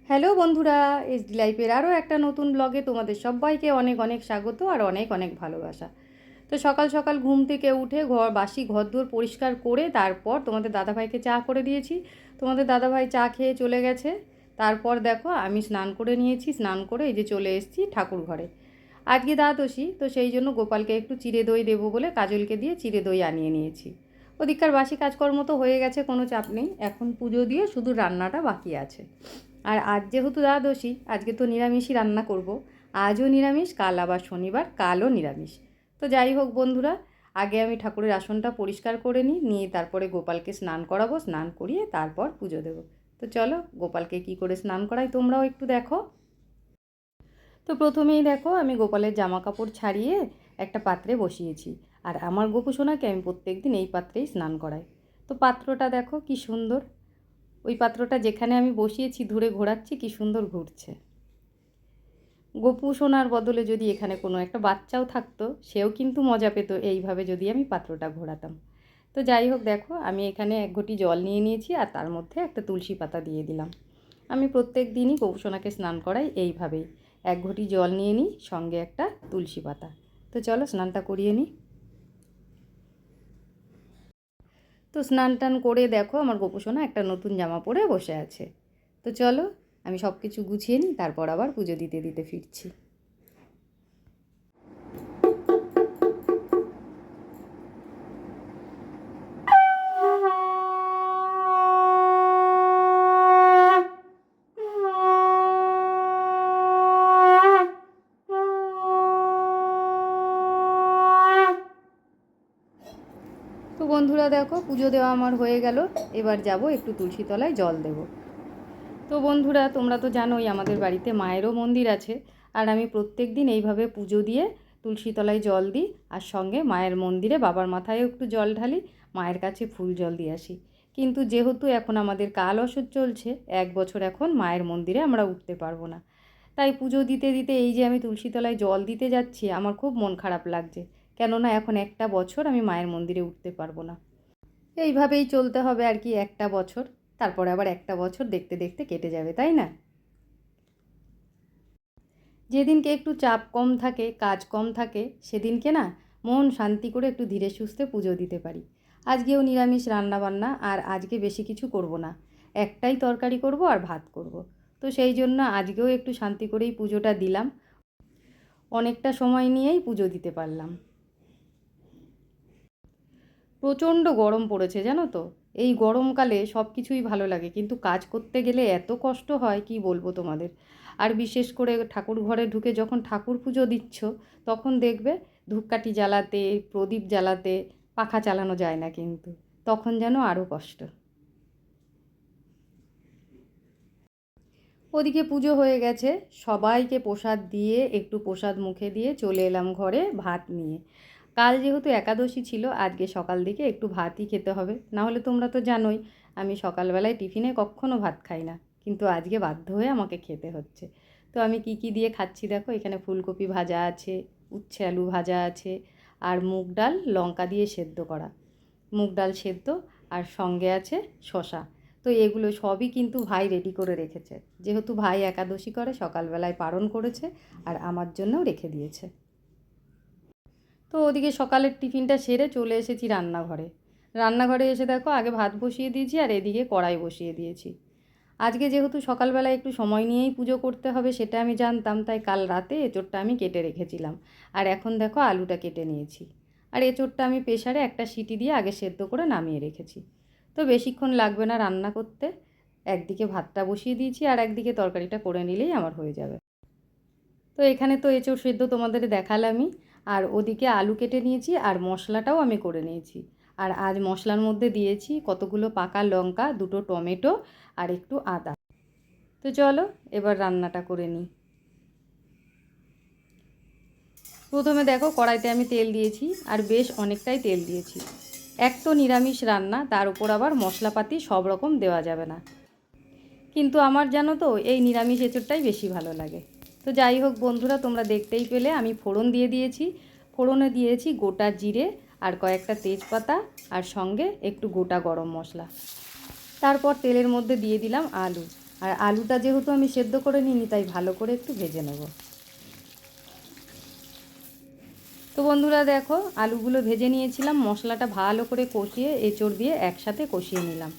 Hello বন্ধুরা, SD লাইফের আরও একটা নতুন ব্লগে তোমাদের সবাইকে অনেক অনেক স্বাগত আর অনেক অনেক ভালোবাসা। তো সকাল সকাল ঘুম থেকে উঠে বাসি ঘরদোর পরিষ্কার করে তারপর তোমাদের দাদাভাইকে চা করে দিয়েছি। তোমাদের দাদাভাই চা খেয়ে চলে গেছে। তারপর দেখো আমি স্নান করে নিয়েছি, স্নান করে এই যে চলে এসেছি ঠাকুর ঘরে। আজকে দ্বাদশী, তো সেই জন্য গোপালকে একটু চিড়ে দই দেবো বলে কাজলকে দিয়ে চিড়ে দই আনিয়ে নিয়েছি। ওদিককার বাসি কাজকর্ম তো হয়ে গেছে, কোনো চাপ নেই, এখন পুজো দিয়ে শুধু রান্নাটা বাকি আছে। আর আজ যেহেতু দ্বাদশী, আজকে তো নিরামিষই রান্না করব। আজও নিরামিষ, কাল আবার শনিবার, কালও নিরামিষ। তো যাই হোক বন্ধুরা, আগে আমি ঠাকুরের আসনটা পরিষ্কার করে নিয়ে তারপরে গোপালকে স্নান করাবো, স্নান করিয়ে তারপর পুজো দেবো। তো চলো গোপালকে কি করে স্নান করাই তোমরাও একটু দেখো। তো প্রথমেই দেখো আমি গোপালের জামা কাপড় ছাড়িয়ে একটা পাত্রে বসিয়েছি। আর আমার গোপু সোনাকে আমি প্রত্যেক দিন এই পাত্রেই স্নান করাই। তো পাত্রটা দেখো কি সুন্দর, ওই পাত্রটা যেখানে আমি বসিয়েছি ধরে ঘোরাচ্ছি, কি সুন্দর ঘুরছে। গোপু সোনার বদলে যদি এখানে কোনো একটা বাচ্চাও থাকতো, সেও কিন্তু মজা পেত এইভাবে যদি আমি পাত্রটা ঘোরাতাম। তো যাই হোক দেখো, আমি এখানে এক ঘটি জল নিয়ে নিয়েছি আর তার মধ্যে একটা তুলসী পাতা দিয়ে দিলাম। আমি প্রত্যেক দিনই গোপু সোনাকে স্নান করাই এইভাবেই, এক ঘটি জল নিয়ে নিই, সঙ্গে একটা তুলসী পাতা। তো চলো স্নানটা করিয়ে নিই। তো স্নান টান করে দেখো আমার গোপু সোনা একটা নতুন জামা পরে বসে আছে। তো চলো আমি সব কিছু গুছিয়ে নিই, তারপর আবার পুজো দিতে দিতে ফিরছি। তো বন্ধুরা দেখো পুজো দেওয়া আমার হয়ে গেল, এবার যাব একটু তুলসী তলায় জল দেব। তো বন্ধুরা তোমরা তো জানোই আমাদের বাড়িতে মায়েরও মন্দির আছে, আর আমি প্রত্যেক দিন এইভাবে পুজো দিয়ে তুলসী তলায় জল দিই, আর সঙ্গে মায়ের মন্দিরে বাবার মাথায়ও একটু জল ঢালি, মায়ের কাছে ফুল জল দিয়ে আসি। কিন্তু যেহেতু এখন আমাদের কাল অসুখ চলছে, 1 বছর এখন মায়ের মন্দিরে আমরা উঠতে পারবো না। তাই পুজো দিতে দিতে এই যে আমি তুলসী তলায় জল দিতে যাচ্ছি, আমার খুব মন খারাপ লাগছে, কেননা এখন 1 বছর আমি মায়ের মন্দিরে উঠতে পারবো না। এইভাবেই চলতে হবে আর কি, 1 বছর, তারপরে আবার 1 বছর দেখতে দেখতে কেটে যাবে, তাই না? যেদিনকে একটু চাপ কম থাকে, কাজ কম থাকে, সেদিনকে না মন শান্তি করে একটু ধীরে সুস্থে পুজো দিতে পারি। আজকেও নিরামিষ রান্না বান্না, আর আজকে বেশি কিছু করব না, একটাই তরকারি করব আর ভাত করব। তো সেই জন্য আজকেও একটু শান্তি করেই পুজোটা দিলাম, অনেকটা সময় নিয়েই পুজো দিতে পারলাম। প্রচণ্ড গরম পড়েছে জানো তো। এই গরমকালে সব কিছুই ভালো লাগে, কিন্তু কাজ করতে গেলে এত কষ্ট হয় কি বলবো তোমাদের। আর বিশেষ করে ঠাকুর ঘরে ঢুকে যখন ঠাকুর পুজো দিচ্ছ, তখন দেখবে ধূপকাঠি জ্বালাতে, প্রদীপ জ্বালাতে পাখা চালানো যায় না, কিন্তু তখন যেন আরও কষ্ট। ওদিকে পুজো হয়ে গেছে, সবাইকে প্রসাদ দিয়ে একটু প্রসাদ মুখে দিয়ে চলে এলাম ঘরে ভাত নিয়ে। কাল যেহেতু একাদশী ছিল, আজকে সকাল দিকে একটু ভাতই খেতে হবে, না হলে তোমরা তো জানোই আমি সকালবেলায় টিফিনে কখনো ভাত খাই না, কিন্তু আজকে বাধ্য হয়ে আমাকে খেতে হচ্ছে। তো আমি কি কি দিয়ে খাচ্ছি দেখো, এখানে ফুলকপি ভাজা আছে, উচ্ছে আলু ভাজা আছে, আর মুগ ডাল লঙ্কা দিয়ে সেদ্ধ করা, মুগ ডাল সেদ্ধ, আর সঙ্গে আছে শশা। তো এগুলো সবই কিন্তু ভাই রেডি করে রেখেছে, যেহেতু ভাই একাদশী করে সকালবেলায় পালন করেছে, আর আমার জন্যও রেখে দিয়েছে। তো ওদিকে সকালের টিফিনটা সেরে চলে এসেছি রান্নাঘরে। রান্নাঘরে এসে দেখো আগে ভাত বসিয়ে দিয়েছি, আর এদিকে কড়াই বসিয়ে দিয়েছি। আজকে যেহেতু সকালবেলায় একটু সময় নিয়েই পুজো করতে হবে সেটা আমি জানতাম, তাই কাল রাতে এঁচোড়টা আমি কেটে রেখেছিলাম। আর এখন দেখো আলুটা কেটে নিয়েছি, আর এঁচোড়টা আমি প্রেসারে একটা সিটি দিয়ে আগে সেদ্ধ করে নামিয়ে রেখেছি। তো বেশিক্ষণ লাগবে না রান্না করতে, একদিকে ভাতটা বসিয়ে দিয়েছি আর একদিকে তরকারিটা করে নিলেই আমার হয়ে যাবে। তো এখানে তো এঁচোড় সেদ্ধ তোমাদের দেখালামই, আর ওদিকে আলু কেটে নিয়েছি আর মশলাটাও আমি করে নিয়েছি। আর আজ মশলার মধ্যে দিয়েছি কতগুলো পাকা লঙ্কা, দুটো টমেটো, আর একটু আদা। তো চলো এবার রান্নাটা করে নিই। প্রথমে দেখো কড়াইতে আমি তেল দিয়েছি, আর বেশ অনেকটাই তেল দিয়েছি। এক তো নিরামিষ রান্না, তার উপর আবার মশলাপাতি সব রকম দেওয়া যাবে না, কিন্তু আমার জানো তো এই নিরামিষ এঁচোড়টাই বেশি ভালো লাগে। তো যাই হোক বন্ধুরা, তোমরা দেখতেই পেলে আমি ফোড়ন দিয়ে দিয়েছি। ফোড়নে দিয়েছি গোটা জিরে আর কয়েকটা তেজপাতা, আর সঙ্গে একটু গোটা গরম মশলা। তারপর তেলের মধ্যে দিয়ে দিলাম আলু। আর আলুটা যেহেতু আমি সেদ্ধ করে নিইনি, তাই ভালো করে একটু ভেজে নেব। তো বন্ধুরা দেখো, আলুগুলো ভেজে নিয়েছিলাম, মশলাটা ভালো করে কষিয়ে এঁচোড় দিয়ে একসাথে কষিয়ে নিলাম।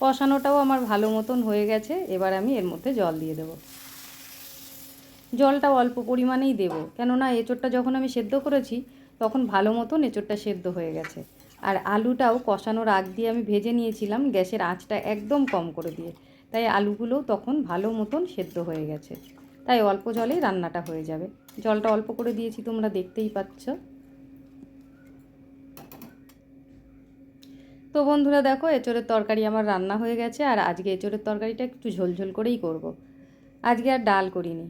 কষানোটাও আমার ভালো মতন হয়ে গেছে। এবার আমি এর মধ্যে জল দিয়ে দেবো। জলটা অল্প পরিমাণেই দেবো, কেননা এঁচোড়টা যখন আমি সেদ্ধ করেছি তখন ভালো মতন এঁচোড়টা সেদ্ধ হয়ে গেছে। আর আলুটাও কষানোর আগ দিয়ে আমি ভেজে নিয়েছিলাম গ্যাসের আঁচটা একদম কম করে দিয়ে, তাই আলুগুলোও তখন ভালো মতন সেদ্ধ হয়ে গেছে। তাই অল্প জলেই রান্নাটা হয়ে যাবে। জলটা অল্প করে দিয়েছি, তোমরা দেখতেই পাচ্ছ। তো বন্ধুরা দেখো, এঁচোড়ের তরকারি আমার রান্না হয়ে গেছে। আর আজকে এঁচোড়ের তরকারিটা একটু ঝোলঝোল করেই করব। আজকে আর ডাল করিনি।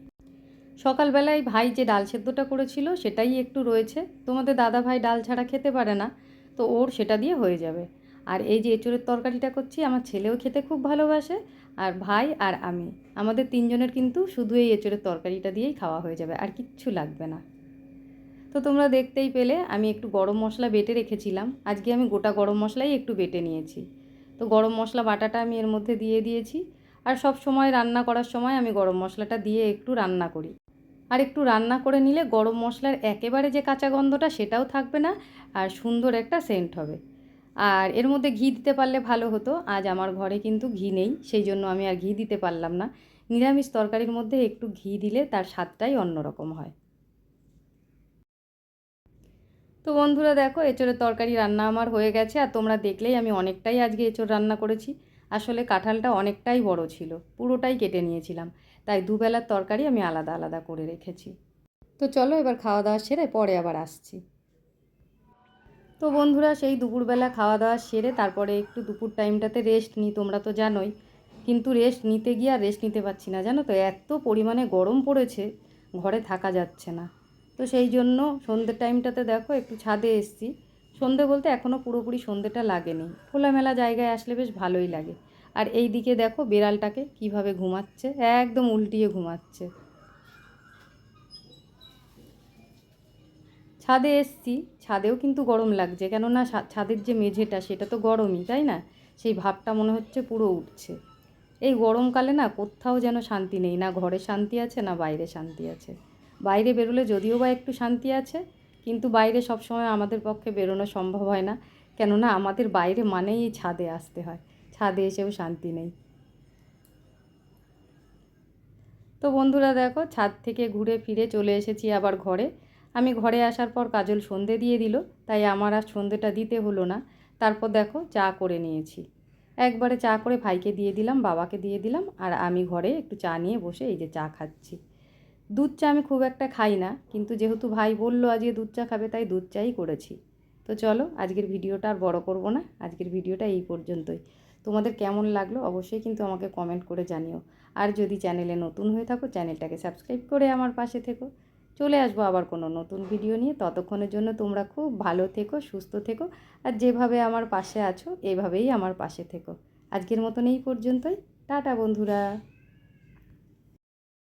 সকালবেলায় ভাই যে ডাল সেদ্ধটা করেছিল সেটাই একটু রয়েছে। তোমাদের দাদা ভাই ডাল ছাড়া খেতে পারে না, তো ওর সেটা দিয়ে হয়ে যাবে। আর এই যে এঁচোড়ের তরকারিটা করছি, আমার ছেলেও খেতে খুব ভালোবাসে, আর ভাই আর আমি, আমাদের তিনজনের কিন্তু শুধু এই এঁচোড়ের তরকারিটা দিয়েই খাওয়া হয়ে যাবে, আর কিচ্ছু লাগবে না। তো তোমরা দেখতেই পেলে আমি একটু গরম মশলা বেটে রেখেছিলাম। আজকে আমি গোটা গরম মশলাই একটু বেটে নিয়েছি। তো গরম মশলা বাটাটা আমি এর মধ্যে দিয়ে দিয়েছি। আর সব সময় রান্না করার সময় আমি গরম মশলাটা দিয়ে একটু রান্না করি। আর একটু রান্না করে নিলে গরম মশলার একেবারে যে কাঁচা গন্ধটা সেটাও থাকবে না, আর সুন্দর একটা সেন্ট হবে। আর এর মধ্যে ঘি দিতে পারলে ভালো হতো। আজ আমার ঘরে কিন্তু ঘি নেই, সেই জন্য আমি আর ঘি দিতে পারলাম না। নিরামিষ তরকারির মধ্যে একটু ঘি দিলে তার স্বাদটাই অন্যরকম হয়। তো বন্ধুরা দেখো, এঁচোড়ের তরকারি রান্না আমার হয়ে গেছে। আর তোমরা দেখলেই আমি অনেকটাই আজকে এঁচোড় রান্না করেছি। আসলে কাঁঠালটা অনেকটাই বড় ছিল, পুরোটাই কেটে নিয়েছিলাম, তাই দুবেলার তরকারি আমি আলাদা আলাদা করে রেখেছি। তো চলো এবার খাওয়া দাওয়া সেরে পরে আবার আসছি। তো বন্ধুরা, সেই দুপুরবেলা খাওয়া দাওয়া সেরে তারপরে একটু দুপুর টাইমটাতে রেস্ট নিই, তোমরা তো জানোই। কিন্তু রেস্ট নিতে গিয়ে আর রেস্ট নিতে পারছি না, জানো তো, এত পরিমাণে গরম পড়েছে, ঘরে থাকা যাচ্ছে না। তো সেই জন্য সন্ধ্যের টাইমটাতে দেখো একটু ছাদে এসেছি। সন্ধে বলতে এখনও পুরোপুরি সন্ধেটা লাগেনি, খোলামেলা জায়গায় আসলে বেশ ভালোই লাগে। আর এই দিকে দেখো বিড়ালটাকে কিভাবে ঘুমাচ্ছে, একদম উল্টিয়ে ঘুমাচ্ছে। ছাদে এসছি, ছাদেও কিন্তু গরম লাগছে, কেননা ছাদের যে মেঝেটা সেটা তো গরমই, তাই না? সেই ভাবটা মনে হচ্ছে পুরো উঠছে। এই গরমকালে না কোথাও যেন শান্তি নেই, না ঘরে শান্তি আছে না বাইরে শান্তি আছে। বাইরে বেরোলে যদিও বা একটু শান্তি আছে, কিন্তু বাইরে সবসময় আমাদের পক্ষে বেরোনো সম্ভব হয় না, কেননা আমাদের বাইরে মানেই এই ছাদে আসতে হয়। ছাদে এসেও শান্তি নেই। তো বন্ধুরা দেখো, ছাদ থেকে ঘুরে ফিরে চলে এসেছি আবার ঘরে। আমি ঘরে আসার পর কাজল সন্ধে দিয়ে দিল, তাই আমার আর সন্ধেটা দিতে হলো না। তারপর দেখো চা করে নিয়েছি। একবারে চা করে ভাইকে দিয়ে দিলাম, বাবাকে দিয়ে দিলাম, আর আমি ঘরে একটু চা নিয়ে বসে এই যে চা খাচ্ছি। দুধ চা আমি খুব একটা খাই না, কিন্তু যেহেতু ভাই বললো আজকে দুধ চা খাবে, তাই দুধ চাই করেছি। তো চলো, আজকের ভিডিওটা আর বড় করব না, আজকের ভিডিওটা এই পর্যন্তই। তোমাদের কেমন লাগলো অবশ্যই কিন্তু আমাকে কমেন্ট করে জানিও। আর যদি চ্যানেলে নতুন হয়ে থাকো, চ্যানেলটাকে সাবস্ক্রাইব করে আমার পাশে থেকো। চলে আসবো আবার কোনো নতুন ভিডিও নিয়ে। ততক্ষণের জন্য তোমরা খুব ভালো থেকো, সুস্থ থেকো, আর যেভাবে আমার পাশে আছো এভাবেই আমার পাশে থেকো। আজকের মতন এই পর্যন্তই। টাটা বন্ধুরা।